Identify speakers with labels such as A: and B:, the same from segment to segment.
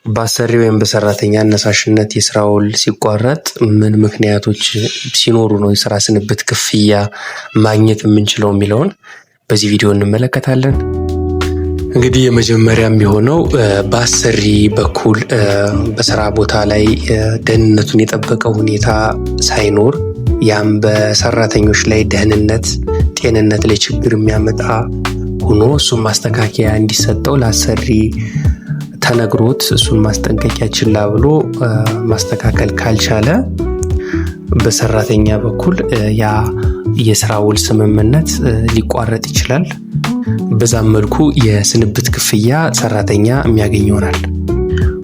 A: በአሰሪ ወይም በሰራተኛ አነሳሽነት የስራ ውል ሲቋረጥ ምን ምክንያቶች ሲኖሩ ነው የስራ ስንብት ክፍያ ማግኘት የምንችለው የሚለውን በዚህ ቪዲዮ እንመለከታለን። እንግዲህ የመጀመሪያ የሚሆነው በአሰሪ በኩል በስራ ቦታ ላይ ደህንነቱን የጠበቀ ሁኔታ ሳይኖር ያም በሰራተኞች ላይ ደህንነት፣ ጤንነት ላይ ችግር የሚያመጣ ሆኖ እሱን ማስተካከያ እንዲሰጠው ለአሰሪ ተነግሮት እሱን ማስጠንቀቂያ ችላ ብሎ ማስተካከል ካልቻለ በሰራተኛ በኩል ያ የስራ ውል ስምምነት ሊቋረጥ ይችላል። በዛም መልኩ የስንብት ክፍያ ሰራተኛ የሚያገኝ ይሆናል።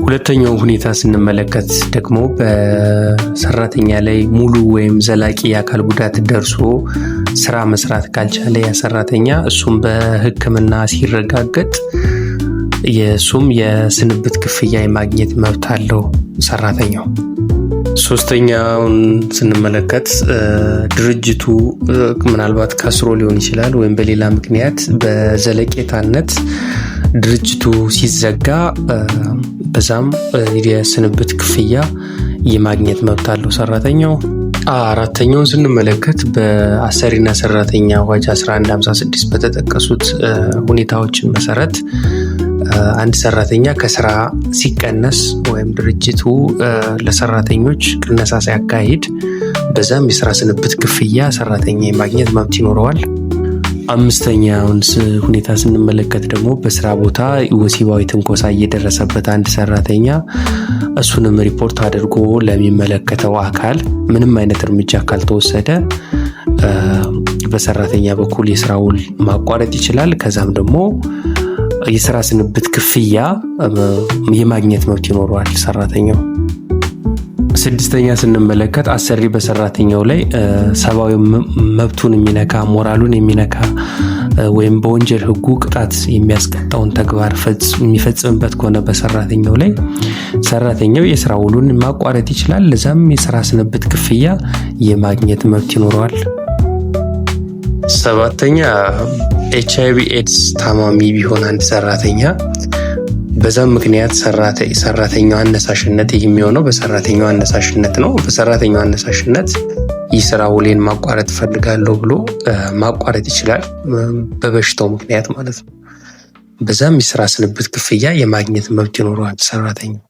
A: ሁለተኛው ሁኔታ ስንመለከት ደግሞ በሰራተኛ ላይ ሙሉ ወይም ዘላቂ የአካል ጉዳት ደርሶ ስራ መስራት ካልቻለ ያ ሰራተኛ እሱም በሕክምና ሲረጋገጥ የሱም የስንብት ክፍያ የማግኘት መብት አለው ሰራተኛው። ሶስተኛውን ስንመለከት ድርጅቱ ምናልባት ከስሮ ሊሆን ይችላል ወይም በሌላ ምክንያት በዘለቄታነት ድርጅቱ ሲዘጋ በዛም የስንብት ክፍያ የማግኘት መብት አለው ሰራተኛው። አራተኛውን ስንመለከት በአሰሪና ሰራተኛ አዋጅ 1156 በተጠቀሱት ሁኔታዎች መሰረት አንድ ሰራተኛ ከስራ ሲቀነስ ወይም ድርጅቱ ለሰራተኞች ቅነሳ ሲያካሂድ በዛም የስራ ስንብት ክፍያ ሰራተኛ የማግኘት መብት ይኖረዋል። አምስተኛውን ሁኔታ ስንመለከት ደግሞ በስራ ቦታ ወሲባዊ ትንኮሳ እየደረሰበት አንድ ሰራተኛ እሱንም ሪፖርት አድርጎ ለሚመለከተው አካል ምንም አይነት እርምጃ ካልተወሰደ በሰራተኛ በኩል የስራ ውል ማቋረጥ ይችላል። ከዛም ደግሞ የስራ ስንብት ክፍያ የማግኘት መብት ይኖረዋል ሰራተኛው። ስድስተኛ ስንመለከት አሰሪ በሰራተኛው ላይ ሰብአዊ መብቱን የሚነካ ሞራሉን የሚነካ ወይም በወንጀል ሕጉ ቅጣት የሚያስቀጣውን ተግባር የሚፈጽምበት ከሆነ በሰራተኛው ላይ ሰራተኛው የስራ ውሉን ማቋረጥ ይችላል። ለዛም የስራ ስንብት ክፍያ የማግኘት መብት ይኖረዋል። ሰባተኛ HIV ኤድስ ታማሚ ቢሆን አንድ ሰራተኛ በዛም ምክንያት ሰራተኛው አነሳሽነት የሚሆነው በሰራተኛው አነሳሽነት ነው። በሰራተኛው አነሳሽነት የስራ ውሌን ማቋረጥ ፈልጋለሁ ብሎ ማቋረጥ ይችላል፣ በበሽታው ምክንያት ማለት ነው። በዛም የስራ ስንብት ክፍያ የማግኘት መብት ይኖረዋል ሰራተኛው።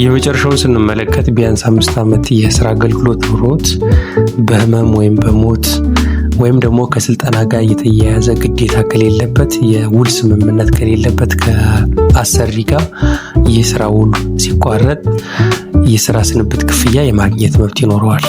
A: የመጨረሻውን ስንመለከት ቢያንስ 5 ዓመት የስራ አገልግሎት ኖሮት በህመም ወይም በሞት ወይም ደግሞ ከስልጠና ጋር የተያያዘ ግዴታ ከሌለበት የውል ስምምነት ከሌለበት ከአሰሪ ጋር የስራ ውል ሲቋረጥ የስራ ስንብት ክፍያ የማግኘት መብት ይኖረዋል።